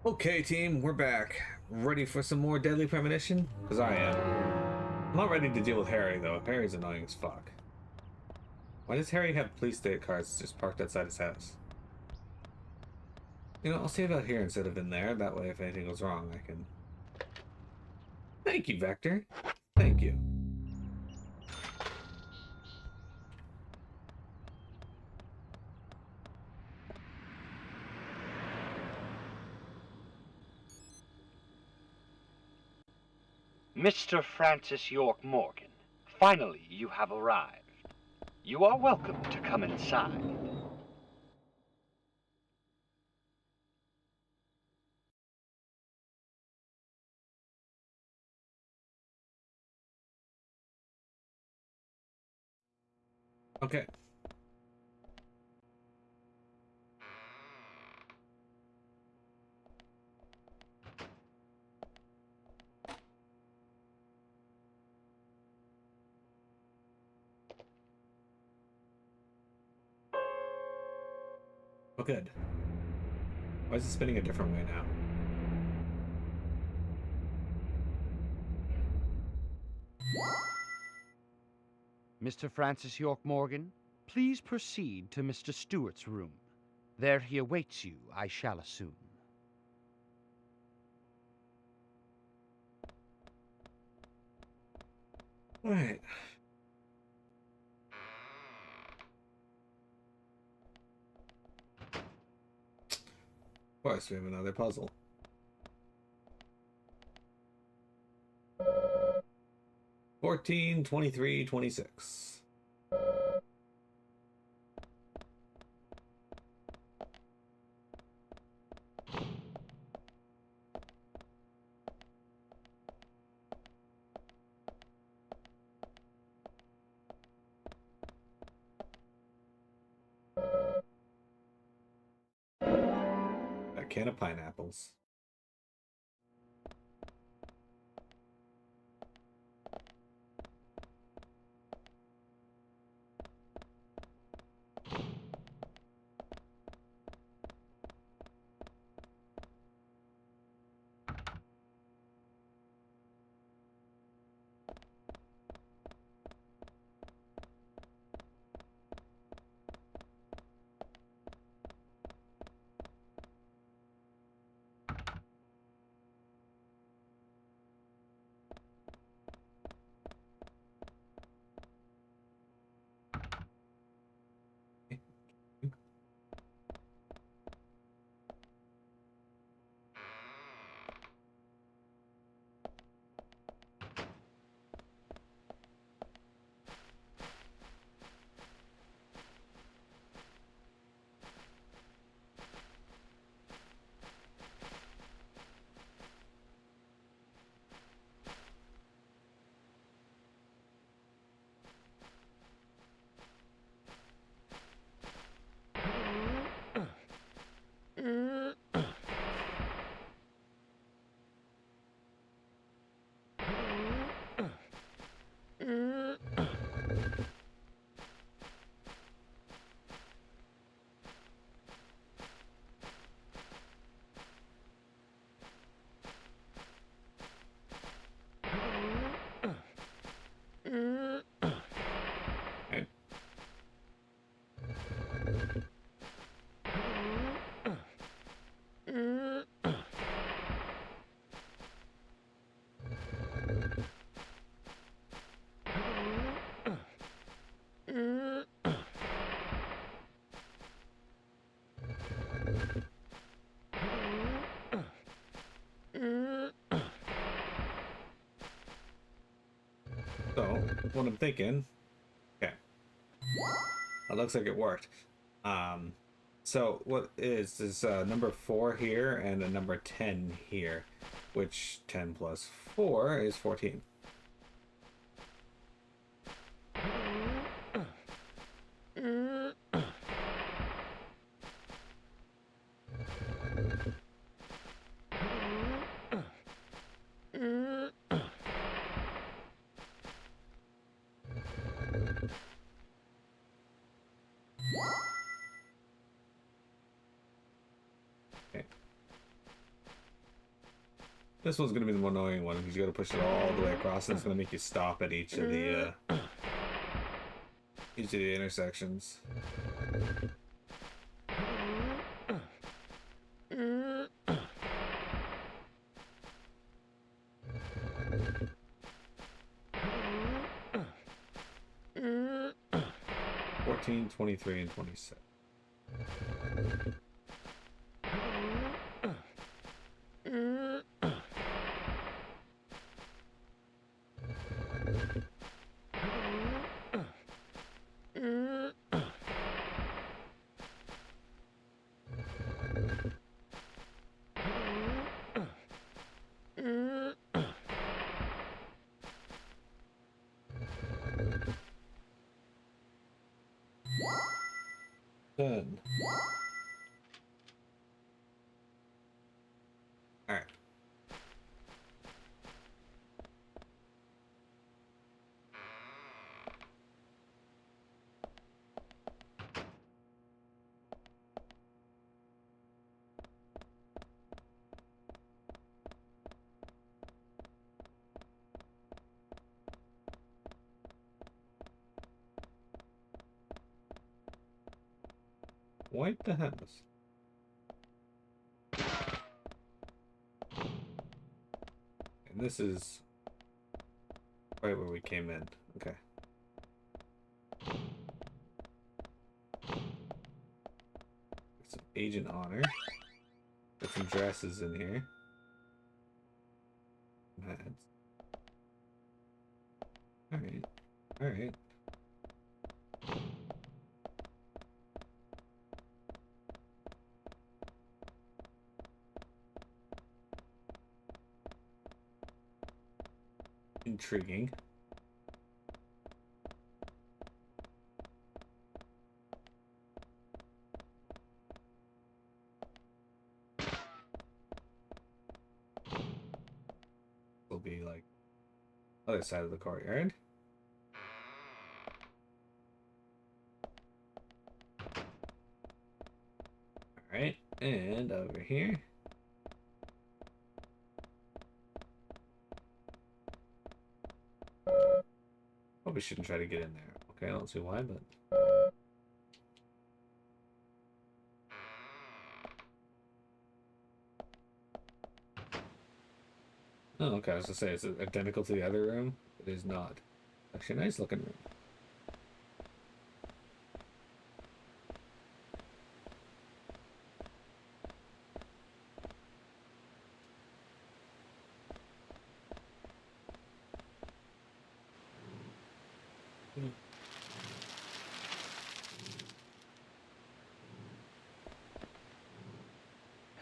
Okay, team, we're back. Ready for some more deadly premonition? Because I am. I'm not ready to deal with Harry, though. Harry's annoying as fuck. Why does Harry have police state cars just parked outside his house? You know, I'll save out here instead of in there. That way, if anything goes wrong, I can... Thank you, Vector. Thank you. Mr. Francis York Morgan, finally you have arrived. You are welcome to come inside. Okay. Oh, good. Why is it spinning a different way now? Mr. Francis York Morgan, please proceed to Mr. Stewart's room. There he awaits you, I shall assume. All right. Of course, we have another puzzle. 14, 23, 26. A can of pineapples. So, what I'm thinking, okay, it looks like it worked. So what is number 4 here and a number 10 here, which 10 plus 4 is 14. Okay. This one's gonna be the more annoying one because you gotta push it all the way across, and it's gonna make you stop at each of the intersections. $14, $23, and $26. Done. All right. Wipe the house. And this is right where we came in. Okay. Some Agent Honor. Got some dresses in here. Hats. Alright. Alright. Intriguing. Will be like other side of the courtyard. All right, and over here. Probably shouldn't try to get in there. Okay, I don't see why, but... Oh, okay, I was gonna say, is it identical to the other room? It is not. Actually, a nice looking room.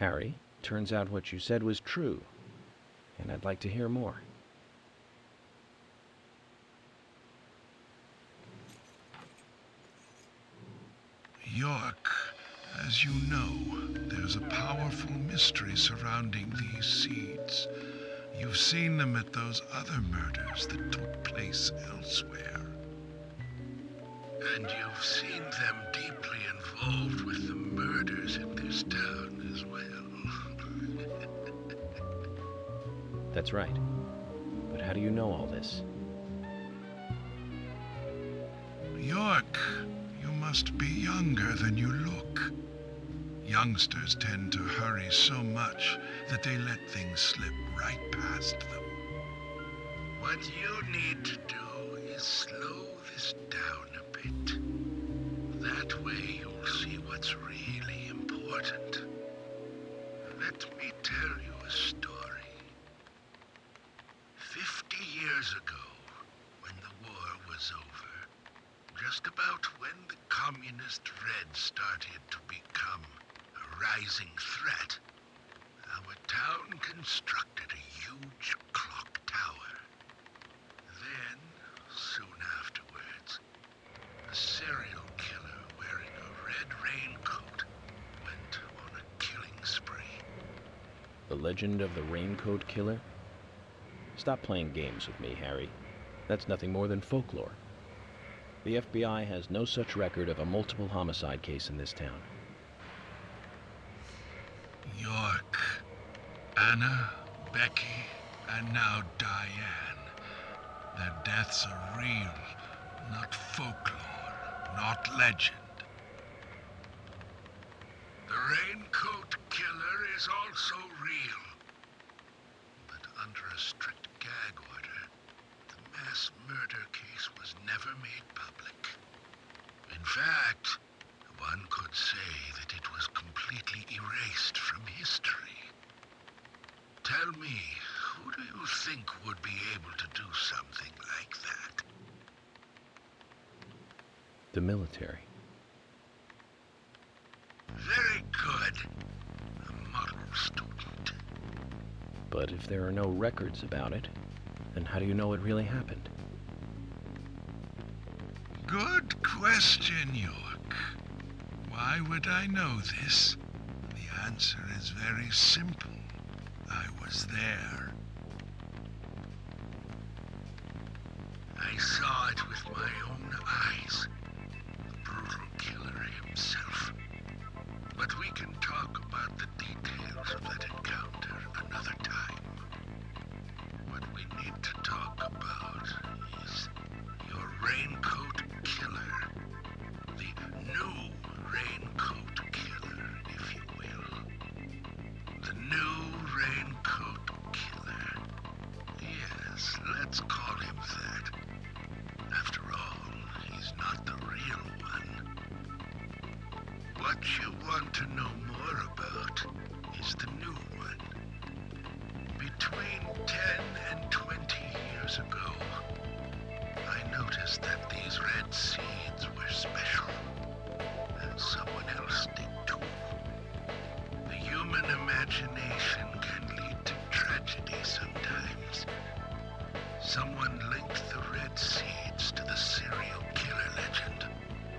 Harry, turns out what you said was true, and I'd like to hear more. York, as you know, there's a powerful mystery surrounding these seeds. You've seen them at those other murders that took place elsewhere. And you've seen them deeply involved with the murders in this town as well. That's right. But how do you know all this? York, you must be younger than you look. Youngsters tend to hurry so much that they let things slip right past them. What you need to do is slow this down a bit. That way you'll see what's really important. Let me tell you a story. 50 years ago, when the war was over, just about when the communist Red started to become a rising threat, our town constructed a huge clock tower. Then, soon afterwards, a serial killer wearing a red raincoat went on a killing spree. The legend of the Raincoat Killer? Stop playing games with me, Harry. That's nothing more than folklore. The FBI has no such record of a multiple homicide case in this town. York, Anna Becky, and now Diane. Their deaths are real, not folklore, not legend. The Raincoat Killer is also real. But under a strict gag order, the mass murder case was never made public. In fact, one could say that it was completely erased from history. Tell me, who do you think would be able to do something like that? The military. Very good. A model student. But if there are no records about it, then how do you know it really happened? Good question, York. Why would I know this? The answer is very simple. I was there. I saw it with my own eyes. The brutal killer himself. But we can talk about the details of that encounter another time. What we need to talk about is your Raincoat Killer. The new Raincoat Killer, if you will. The new Raincoat Killer. Yes, let's call him that. After all, he's not the real one. What you want to know more about is the new one. Between 10 and 20 years ago, I noticed that these red seeds were special, and someone else did too. The human imagination can lead to tragedy sometimes. Someone linked the red seeds to the serial killer legend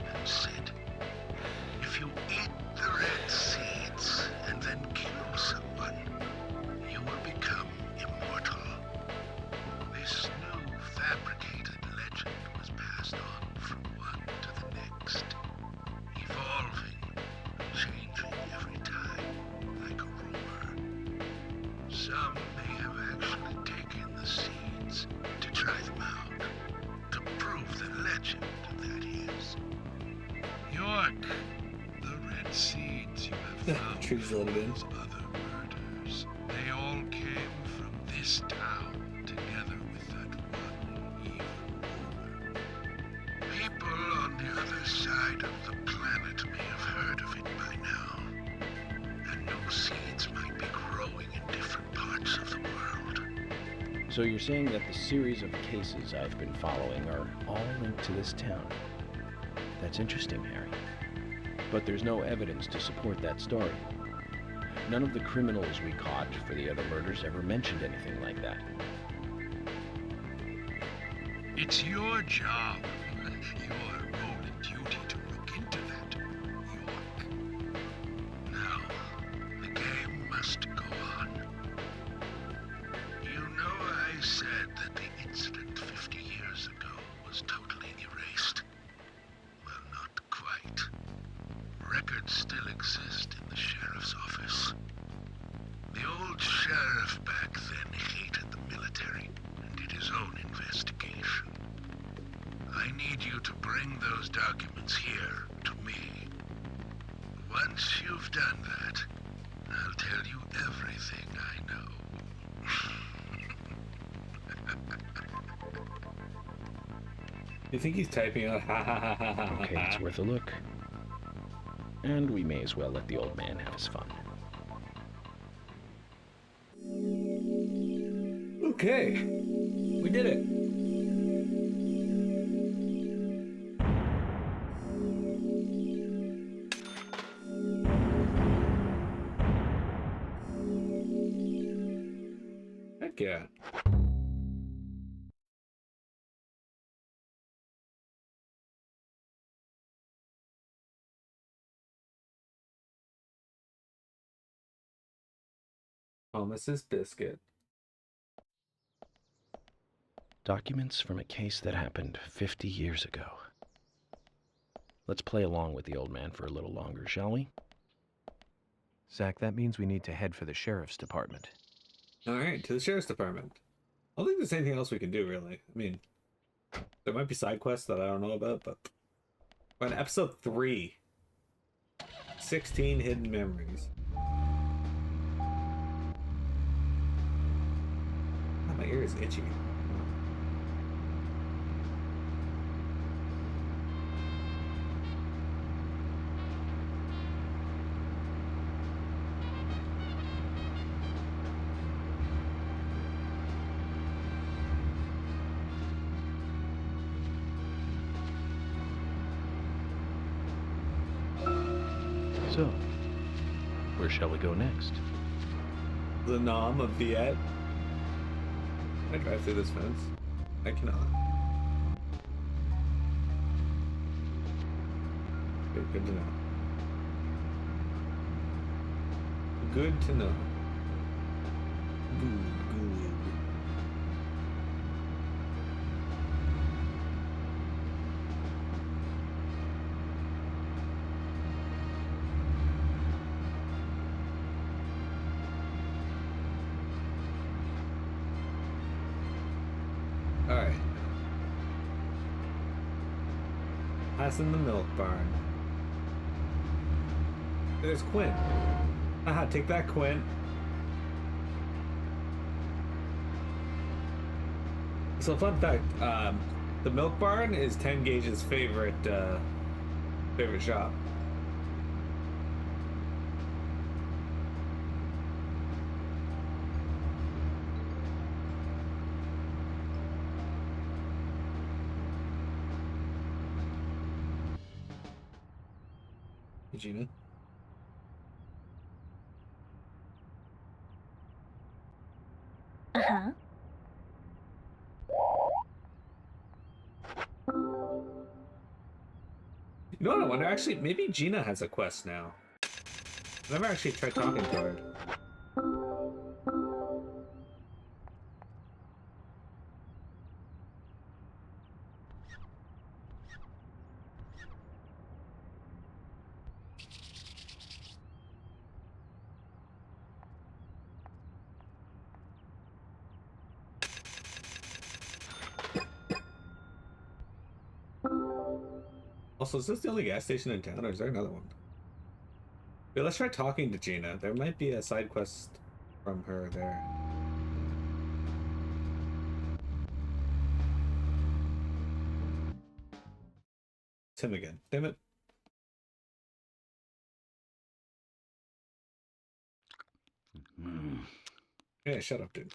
and said, if you eat the red seeds and then kill someone, you will become immortal. This new fabricated legend was passed on from one to the next, evolving and changing every time, like a rumor. Some may have actually taken the seeds to try them out, to prove the legend, that is. York, the red seeds you have found Trees let it in. those other murders, they all came from this town, together with that one evil rumor. People on the other side of the planet may have heard of it by now, and new seeds might be growing in different parts of the world. So you're saying that the series of cases I've been following are all linked to this town? That's interesting, Harry. But there's no evidence to support that story. None of the criminals we caught for the other murders ever mentioned anything like that. It's your job, your role and duty to look into that, York. Now, the game must go on. You know I said that the incident 50 years ago was totally erased. Well, not quite. Records still exist in the sheriff's office. The old sheriff back then hated the military and did his own investigation. I need you to bring those documents here to me. Once you've done that, I'll tell you everything I know. You think he's typing out ha ha ha ha ha ha? Okay, it's worth a look. And we may as well let the old man have his fun. Okay, we did it. Heck yeah. Thomas's biscuit. Documents from a case that happened 50 years ago. Let's play along with the old man for a little longer, shall we? Zach, that means we need to head for the sheriff's department. Alright, to the sheriff's department. I don't think there's anything else we can do, really. I mean, there might be side quests that I don't know about, but we're on episode 3. 16 hidden memories. Oh, my ear is itchy. So, where shall we go next? The Nom of Viet. Can I drive through this fence? I cannot. Okay, good to know. Good to know. Good. Alright. Passing the milk barn. There's Quinn. Haha, take that, Quinn. So, fun fact, the milk barn is 10 Gage's favorite shop. Hey, Gina. Uh-huh. You know what I wonder? Actually, maybe Gina has a quest now. I never actually tried talking to her. Also, is this the only gas station in town, or is there another one? Yeah, let's try talking to Gina. There might be a side quest from her there. Tim again. Damn it. Yeah, shut up, dude.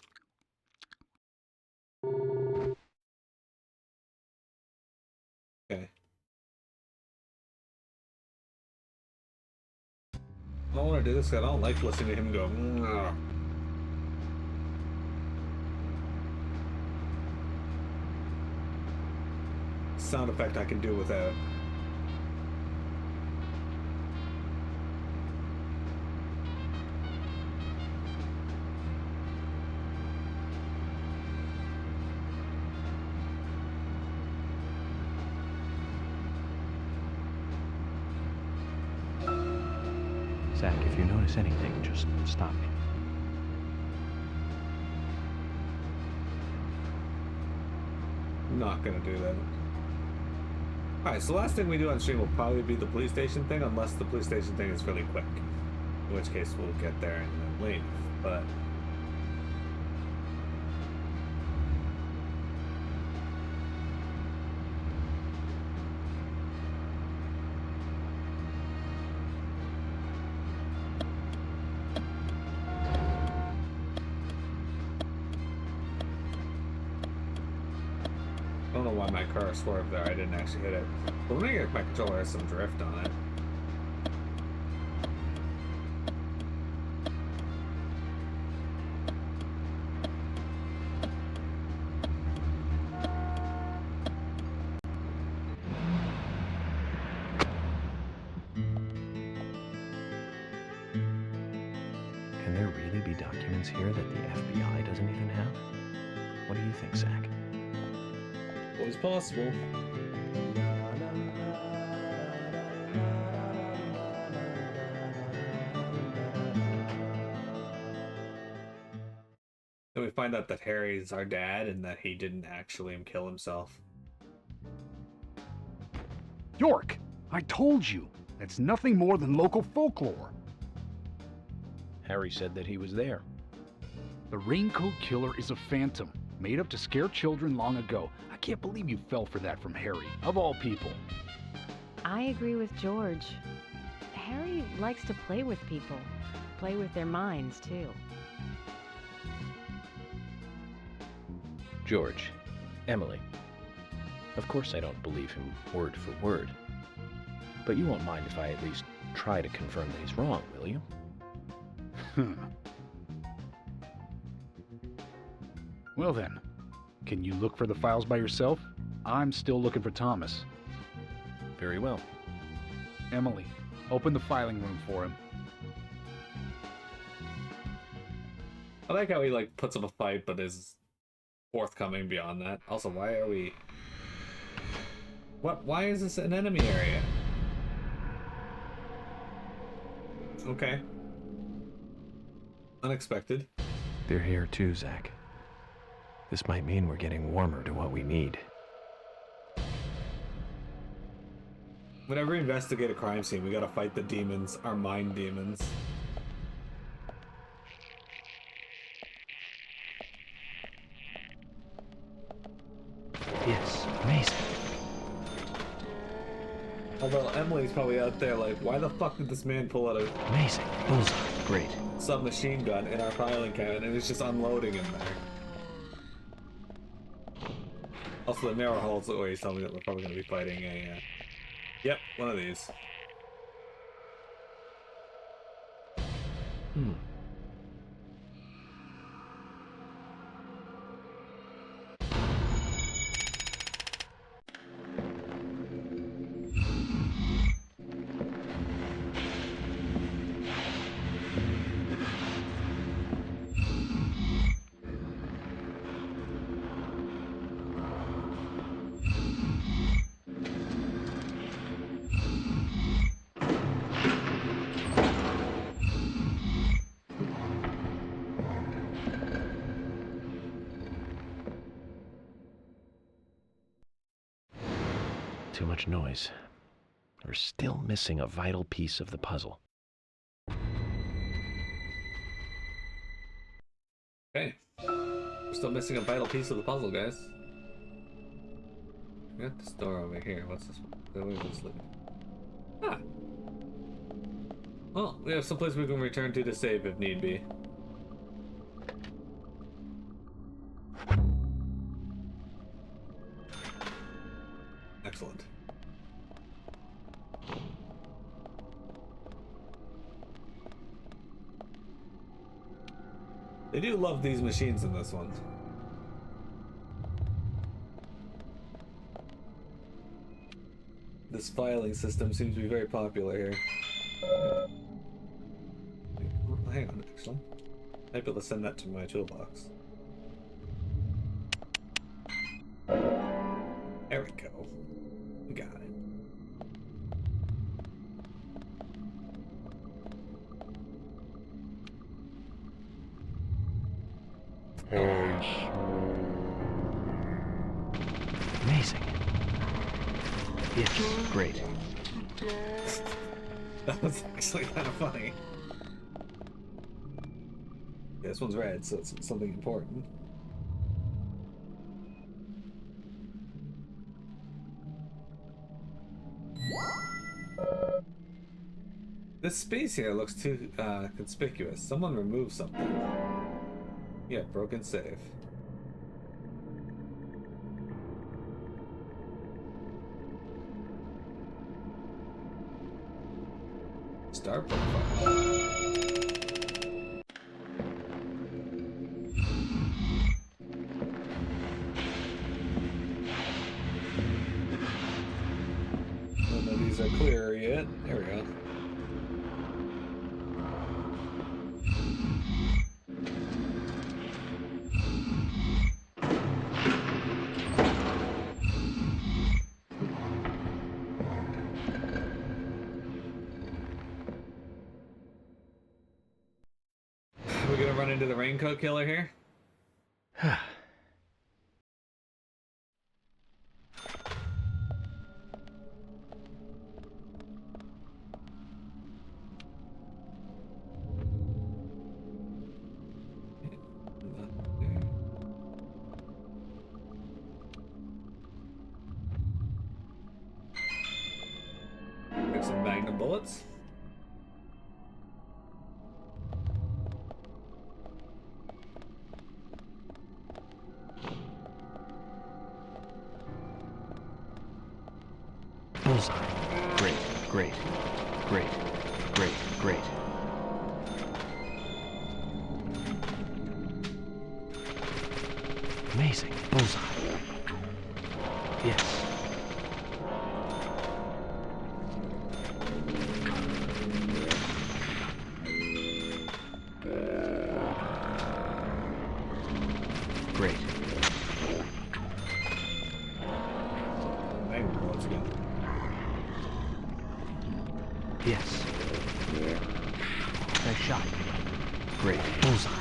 Okay. I don't want to do this. I don't like listening to him go. "Mwah." Sound effect I can do without. Zach, if you notice anything, just stop me. Not gonna do that. Alright, so the last thing we do on stream will probably be the police station thing, unless the police station thing is really quick. In which case we'll get there and then leave. But I don't know why my car swerved there. I didn't actually hit it. But when I get my controller has some drift on it. Can there really be documents here that the FBI doesn't even have? What do you think, Zach? Always possible. Then we find out that Harry's our dad and that he didn't actually kill himself. York, I told you, that's nothing more than local folklore. Harry said that he was there. The Raincoat Killer is a phantom, made up to scare children long ago. I can't believe you fell for that from Harry, of all people. I agree with George. Harry likes to play with people, play with their minds, too. George, Emily. Of course I don't believe him word for word. But you won't mind if I at least try to confirm that he's wrong, will you? Well then, can you look for the files by yourself? I'm still looking for Thomas. Very well. Emily, open the filing room for him. I like how he like puts up a fight but is forthcoming beyond that. Also, why are we... Why is this an enemy area? Okay. Unexpected. They're here too, Zach. This might mean we're getting warmer to what we need. Whenever we investigate a crime scene, we gotta fight the demons, our mind demons. Yes, amazing. Although Emily's probably out there like, why the fuck did this man pull out a Amazing. Bullseye. Great. submachine gun in our filing cabinet and it's just unloading in there? Also, the mirror holes always tell me that we're probably going to be fighting a... Yep, one of these. Too much noise. We're still missing a vital piece of the puzzle. Okay. We're still missing a vital piece of the puzzle, guys. We got this door over here. What's this one? Where is this lead? Ah. Well, we have someplace we can return to save if need be. Excellent. They do love these machines in this one. This filing system seems to be very popular here. Hang on, actually. I might be able to send that to my toolbox. There we go. We got it. Amazing. Yes, great. That was actually kind of funny. Yeah, this one's red, so it's something important. This space here looks too conspicuous. Someone removed something. Yeah, broken safe. Star profile. None of these are clear yet. There we go. We're gonna run into the Raincoat Killer here. Got some magnum bullets. Bullseye. Great, great, great, great, great. Amazing. Bullseye. Yes. Great. Magnum bullets again. Yes. Nice shot. Great. Bullseye.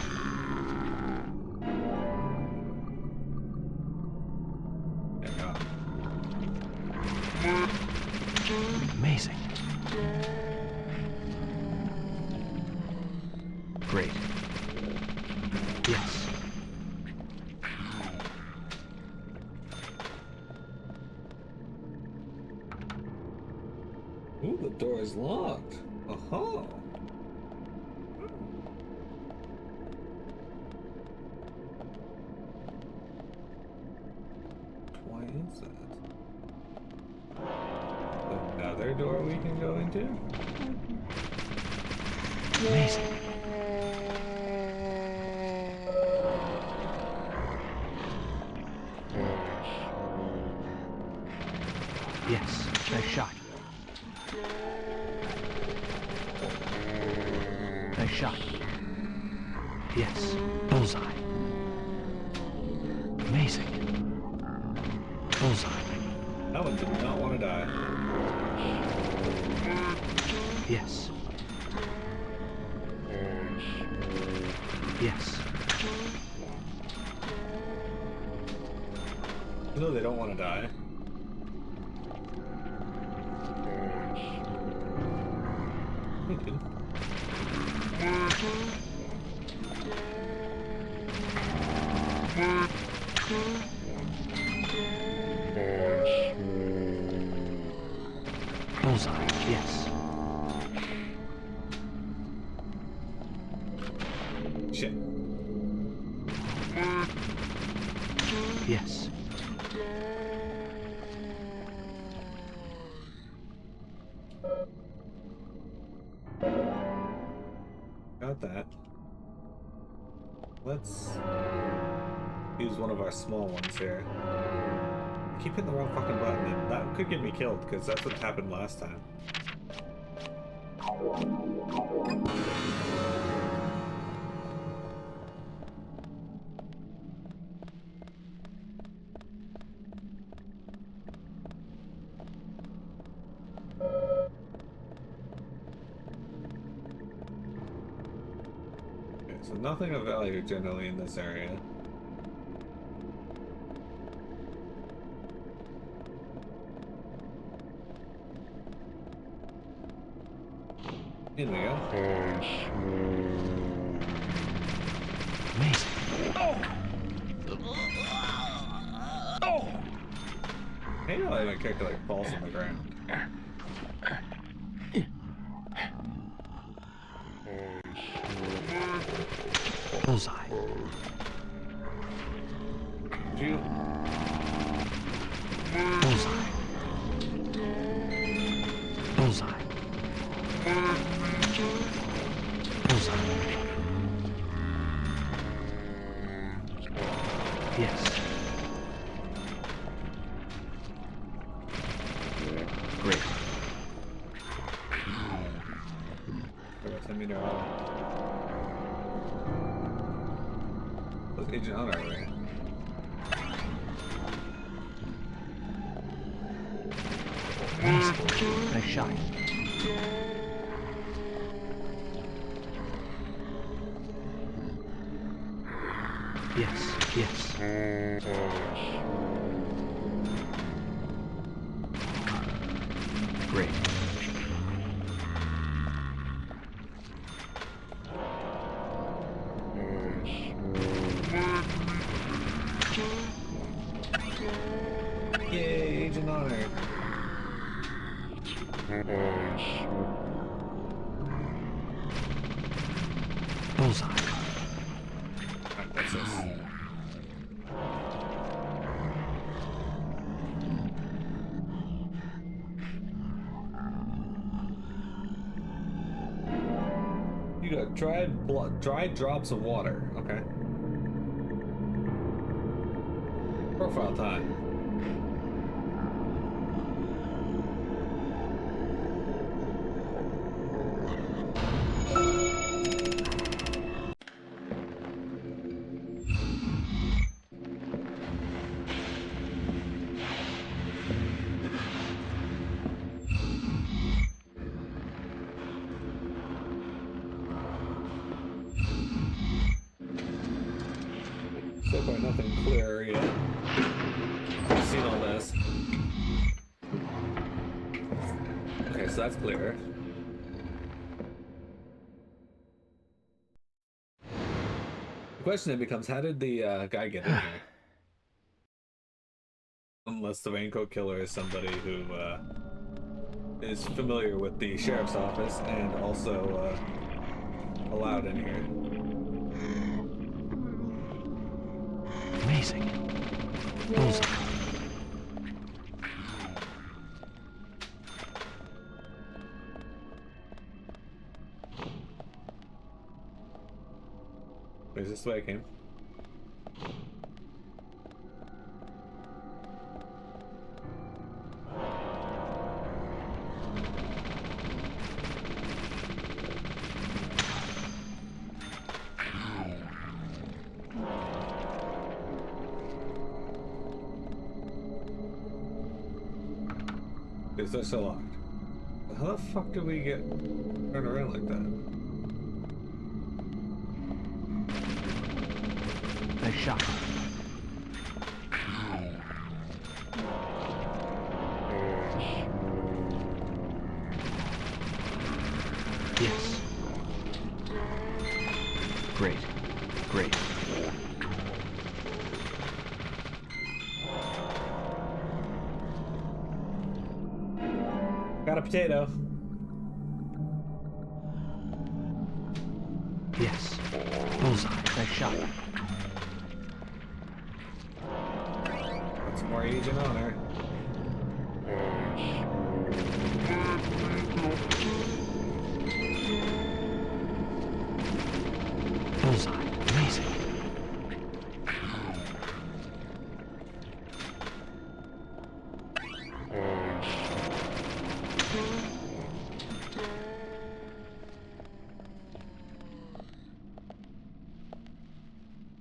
There we go. Amazing. Great. Yes. Ooh, the door is locked. Oh. Why is that? Another door we can go into? Amazing. Yes. Nice shot. Nice shot. Yes. Bullseye. Amazing. Bullseye. That one did not want to die. Yes. Yes. No, they don't want to die. They did. Bullseye. Yes. Shit. Yes. Got that. Let's use one of our small ones here. I keep hitting the wrong fucking button, and that could get me killed, because that's what happened last time. Okay, so nothing of value generally in this area. In we go. Amazing. Maybe I'll even kick it like falls on the ground. Bullseye. Shoot. Bullseye. Bullseye. Bullseye. Yes. Great. Alright, send me to what's Agent Honor right? Amazing. Nice shot. Yes, yes. Great. Yay, Agent Honor. Bullseye. Alright, what's this? You got dried drops of water. Okay. Profile time. So far, nothing clear yet. I've seen all this. Okay, so that's clear. The question then becomes, how did the guy get in here? Unless the Raincoat Killer is somebody who is familiar with the sheriff's office and also allowed in here. Amazing. Bullseye. Wait, is this the way I came? Is this so locked? How the fuck did we get turned around like that? Nice shot. Yes. Great. Great. Got a potato. Yes. Bullseye. Nice shot. Got some more Agent Honor. Bullseye. Amazing.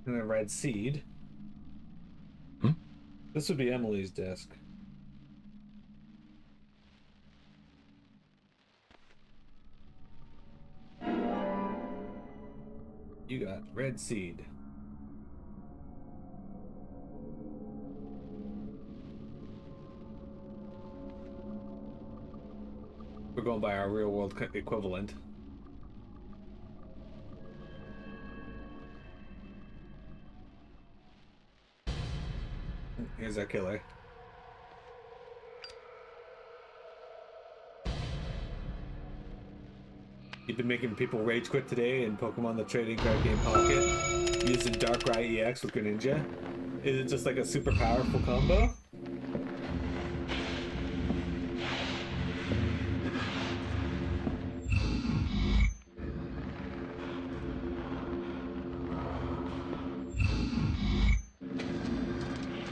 And a red seed. Hmm? This would be Emily's desk. You got red seed. We're going by our real world equivalent. Here's our killer. You've been making people rage quit today in Pokemon the Trading Card Game Pocket using Darkrai EX with Greninja. Is it just like a super powerful combo?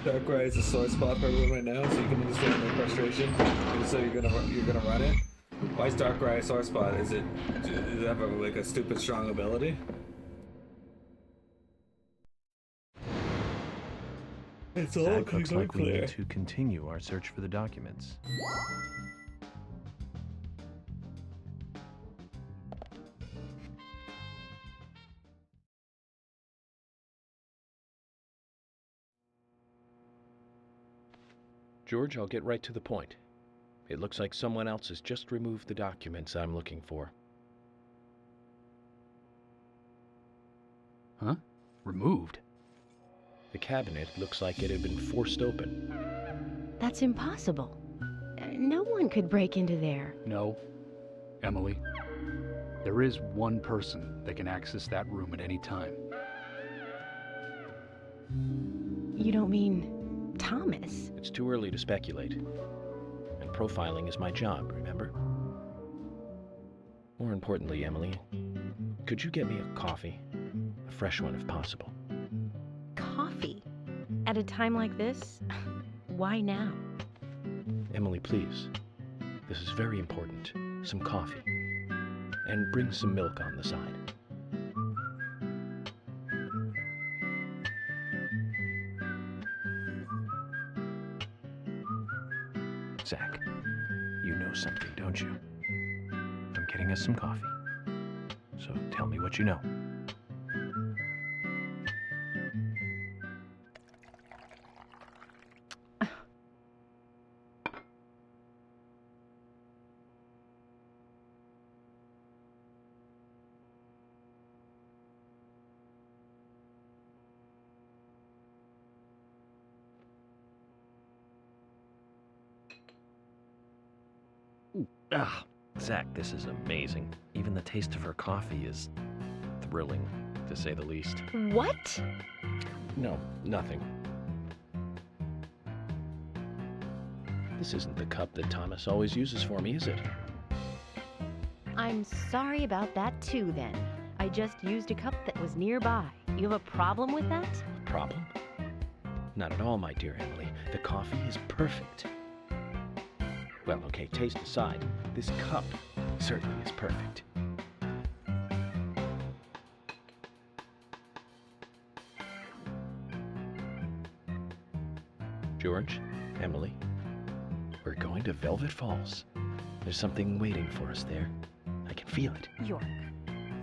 Darkrai is a sore spot for everyone right now, so you can understand their frustration. And so you're gonna run it. Why is Darkrai a sore spot? Does it have like a stupid strong ability? It's all Zach, looks like we clear. need to continue our search for the documents. George, I'll get right to the point. It looks like someone else has just removed the documents I'm looking for. Huh? Removed? The cabinet looks like it had been forced open. That's impossible. No one could break into there. No. Emily, there is one person that can access that room at any time. You don't mean Thomas? It's too early to speculate. And profiling is my job, remember? More importantly, Emily, could you get me a coffee? A fresh one if possible. Coffee? At a time like this? Why now? Emily, please. This is very important. Some coffee. And bring some milk on the side. Zach, you know something, don't you? I'm getting us some coffee. So tell me what you know. Ah, Zach, this is amazing. Even the taste of her coffee is thrilling, to say the least. What? No, nothing. This isn't the cup that Thomas always uses for me, is it? I'm sorry about that too, then. I just used a cup that was nearby. You have a problem with that? A problem? Not at all, my dear Emily. The coffee is perfect. Well, okay, taste aside, this cup certainly is perfect. George, Emily, we're going to Velvet Falls. There's something waiting for us there. I can feel it. York,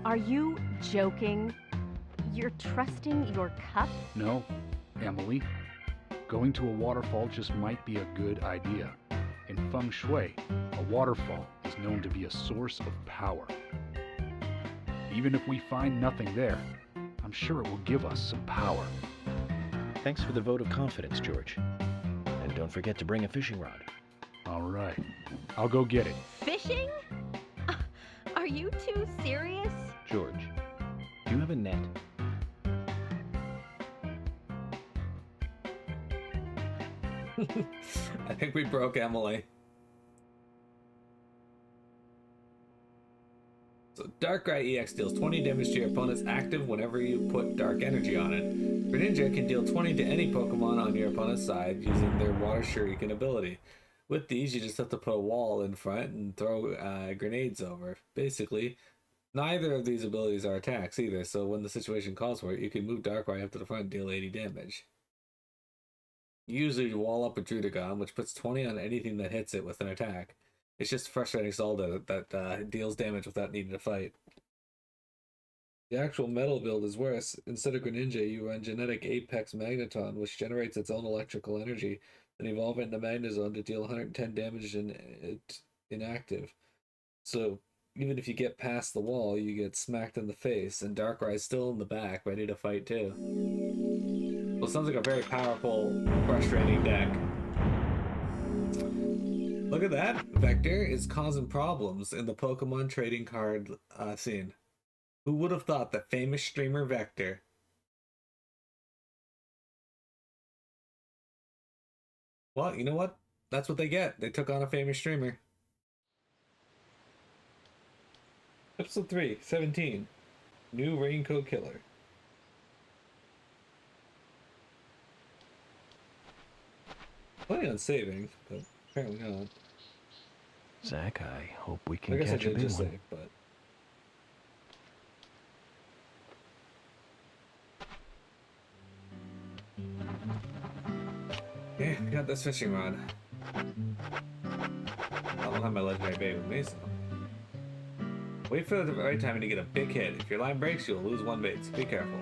are you joking? You're trusting your cup? No, Emily. Going to a waterfall just might be a good idea. In feng shui, a waterfall is known to be a source of power. Even if we find nothing there, I'm sure it will give us some power. Thanks for the vote of confidence, George. And don't forget to bring a fishing rod. All right, I'll go get it. Fishing? Are you two serious? George, do you have a net? I think we broke Emily. So Darkrai EX deals 20 damage to your opponent's active whenever you put dark energy on it. Greninja can deal 20 to any Pokemon on your opponent's side using their Water Shuriken ability. With these, you just have to put a wall in front and throw grenades over. Basically, neither of these abilities are attacks either, so when the situation calls for it, you can move Darkrai up to the front and deal 80 damage. Usually you wall up a Druddigon, which puts 20 on anything that hits it with an attack. It's just frustrating Solda that deals damage without needing to fight. The actual metal build is worse. Instead of Greninja, you run Genetic Apex Magneton, which generates its own electrical energy, then evolve it into Magnezone to deal 110 damage in inactive. So even if you get past the wall, you get smacked in the face, and Darkrai's still in the back, ready to fight too. Well, it sounds like a very powerful, frustrating deck. Look at that! Vector is causing problems in the Pokemon trading card scene. Who would have thought that famous streamer Vector Well, you know what? That's what they get. They took on a famous streamer. Episode 3, 17. New Raincoat Killer. Planning on saving, but apparently not. Zach, I hope we can I guess I catch a did big just one. save, but... Yeah, got this fishing rod. I don't have my legendary bait with me, so... Wait for the right time to get a big hit. If your line breaks, you'll lose one bait, so be careful.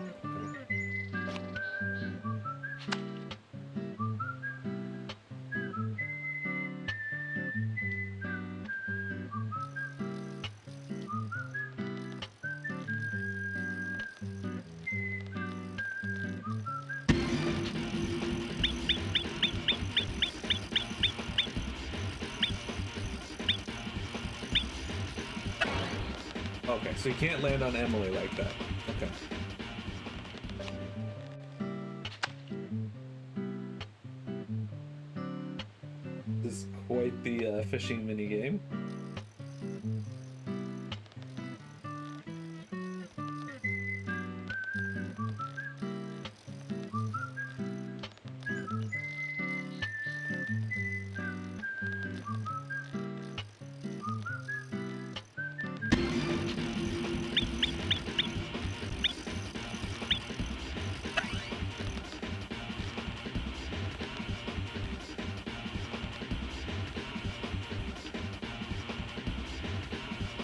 Okay, so you can't land on Emily like that. Okay. This is quite the fishing mini game.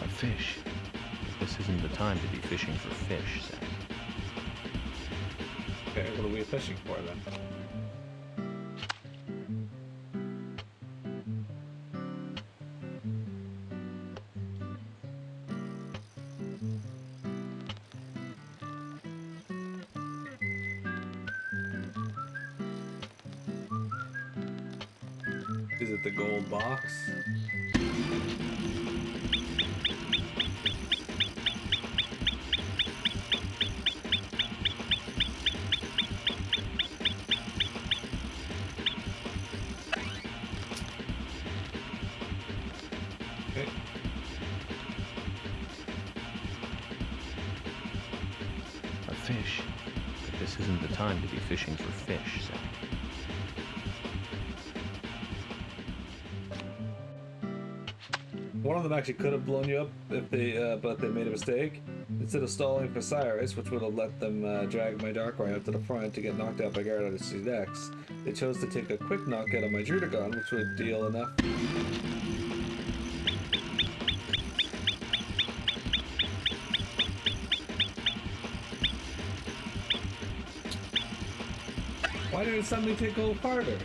A fish. But this isn't the time to be fishing for fish, Zach. Okay, what are we fishing for then? Is it the gold box? Okay. A fish. But this isn't the time to be fishing for fish, Zach. One of them actually could have blown you up if they, but they made a mistake. Instead of stalling for Cyrus, which would have let them drag my Darkrai out to the front to get knocked out by Gyarados X, they chose to take a quick knockout of my Druddigon, which would deal enough. Why did it suddenly take a little farther?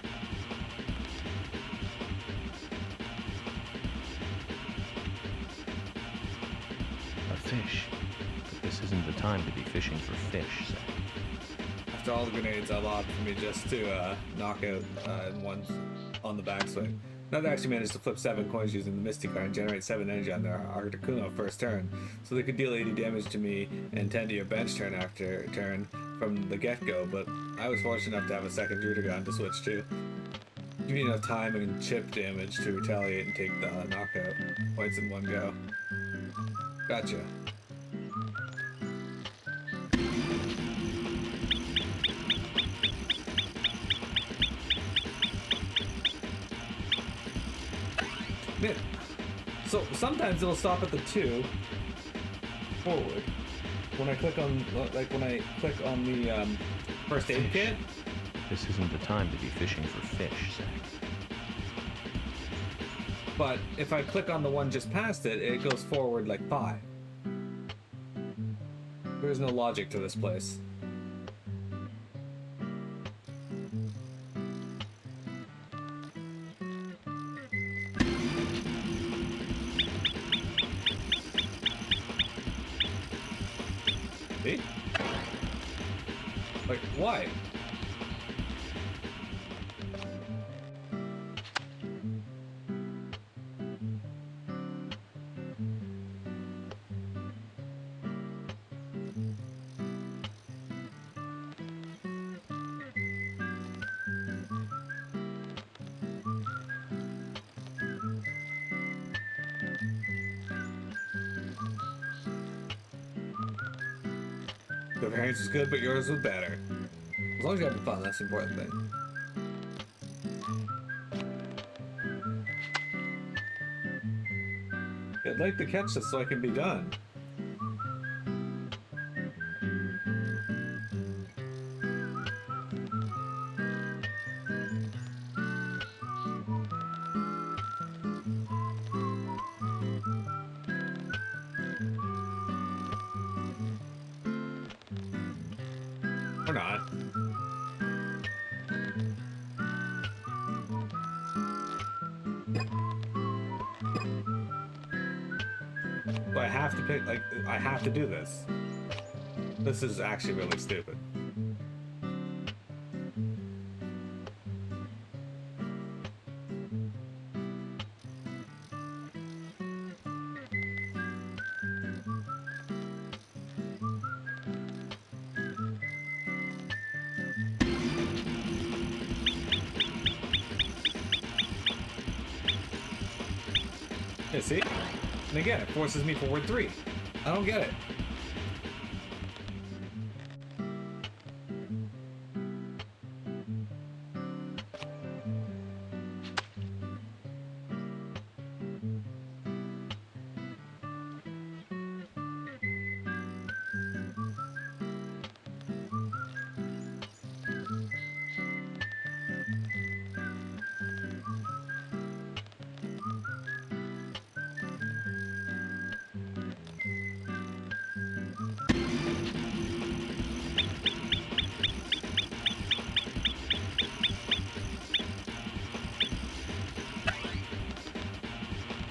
A fish. But this isn't the time to be fishing for fish, Zach. After all the grenades I lobbed for me just to knock out in one on the backswing. Another actually managed to flip 7 coins using the Misty card and generate 7 energy on their Articuno first turn, so they could deal 80 damage to me and 10 to your bench turn after turn from the get-go, but I was fortunate enough to have a second Druddigon to switch to. Give me enough time and chip damage to retaliate and take the knockout points in one go. Gotcha. Man, so sometimes it'll stop at the 2 forward. When I click on, like when I click on the first aid Fish. kit. This isn't the time to be fishing for fish, Zach. But if I click on the one just past it, it goes forward like 5. There's no logic to this place. See? Like, why? The variance was good, but yours was better. As long as you're having fun, that's the important thing. I'd like to catch this so I can be done. Or not. So I have to pick, like, I have to do this. This is actually really stupid. Yeah, see? And again, it forces me forward 3. I don't get it.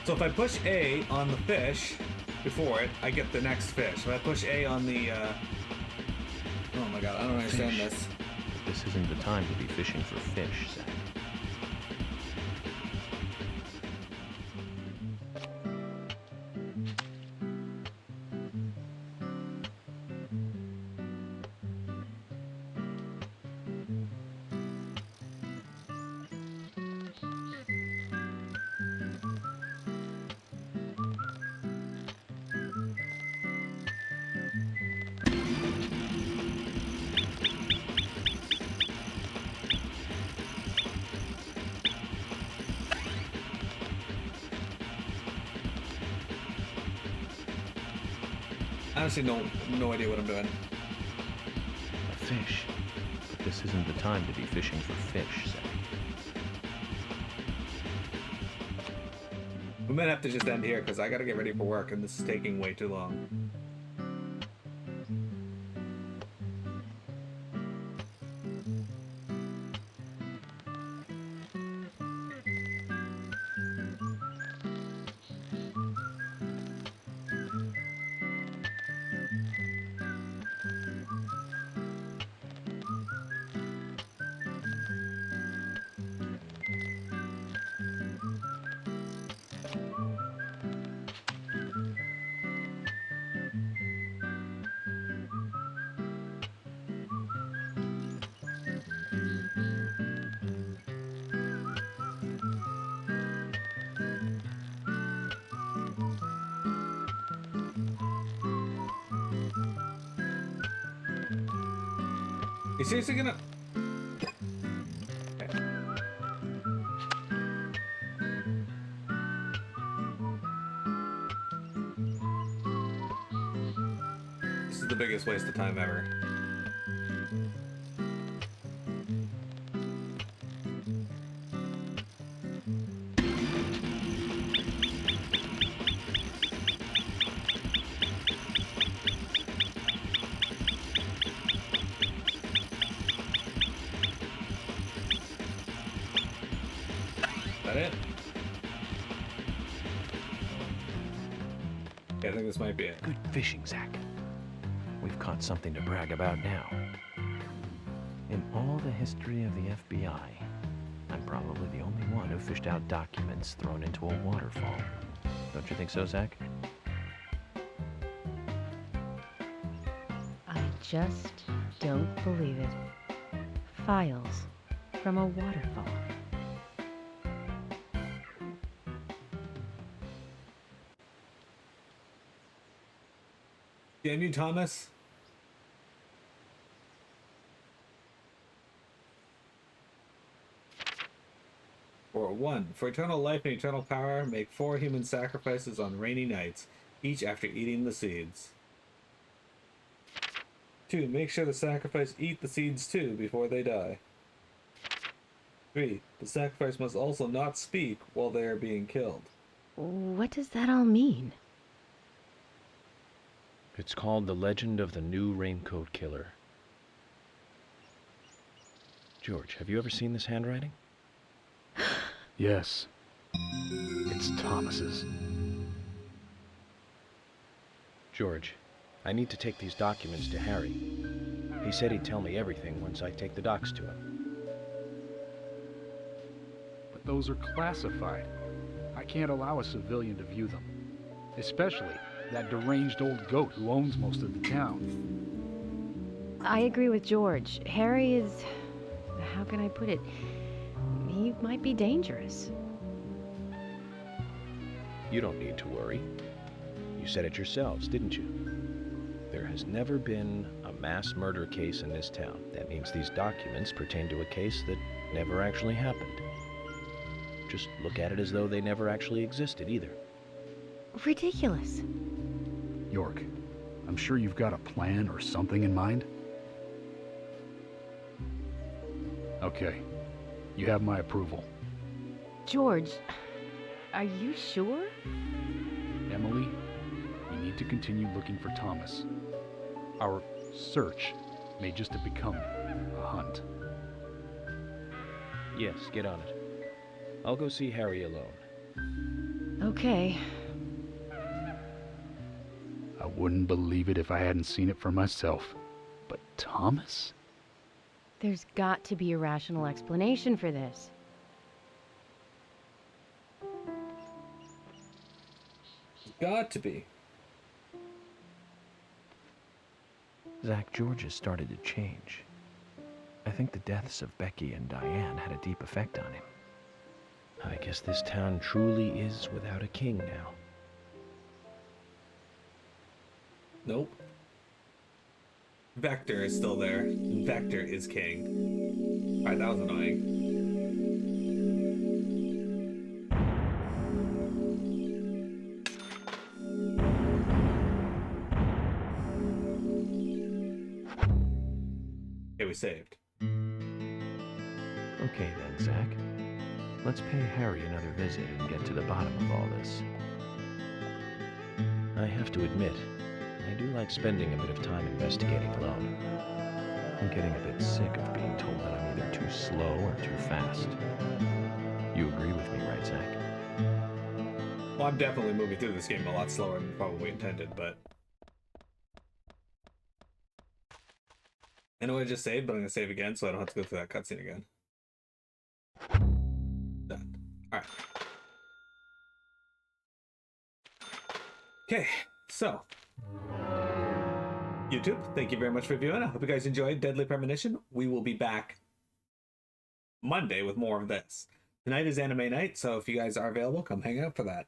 So if I push A on the fish before it, I get the next fish. If I push A on the, oh my god, I don't understand Fish. this. But this isn't the time to be fishing for fish, Zach. I honestly no idea what I'm doing. A fish. But this isn't the time to be fishing for fish, Zach. We might have to just end here because I gotta get ready for work and this is taking way too long. You seriously gonna... Okay. This is the biggest waste of time ever. That it? Yeah, I think this might be it. Good fishing, Zach. We've caught something to brag about now. In all the history of the FBI, I'm probably the only one who fished out documents thrown into a waterfall. Don't you think so, Zach? I just don't believe it. Files from a waterfall. Damn you, Thomas. For 1, for eternal life and eternal power, make 4 human sacrifices on rainy nights, each after eating the seeds. 2, make sure the sacrifice eat the seeds too before they die. 3, the sacrifice must also not speak while they are being killed. What does that all mean? It's called The Legend of the New Raincoat Killer. George, have you ever seen this handwriting? Yes. It's Thomas's. George, I need to take these documents to Harry. He said he'd tell me everything once I take the docs to him. But those are classified. I can't allow a civilian to view them. Especially that deranged old goat who owns most of the town. I agree with George. Harry is... how can I put it? He might be dangerous. You don't need to worry. You said it yourselves, didn't you? There has never been a mass murder case in this town. That means these documents pertain to a case that never actually happened. Just look at it as though they never actually existed either. Ridiculous. York, I'm sure you've got a plan or something in mind. Okay, you have my approval. George, are you sure? Emily, we need to continue looking for Thomas. Our search may just have become a hunt. Yes, get on it. I'll go see Harry alone. Okay. I wouldn't believe it if I hadn't seen it for myself. But Thomas? There's got to be a rational explanation for this. Got to be. Zach, George has started to change. I think the deaths of Becky and Diane had a deep effect on him. I guess this town truly is without a king now. Nope. Vector is still there. Vector is king. Alright, that was annoying. Okay, we saved. Okay then, Zach. Let's pay Harry another visit and get to the bottom of all this. I have to admit, I do like spending a bit of time investigating alone. I'm getting a bit sick of being told that I'm either too slow or too fast. You agree with me, right, Zach? Well, I'm definitely moving through this game a lot slower than probably intended, but... I know I just saved, but I'm going to save again so I don't have to go through that cutscene again. Done. Alright. Okay, so... YouTube, thank you very much for viewing. I hope you guys enjoyed Deadly Premonition. We will be back Monday with more of this. Tonight is anime night, so if you guys are available, come hang out for that.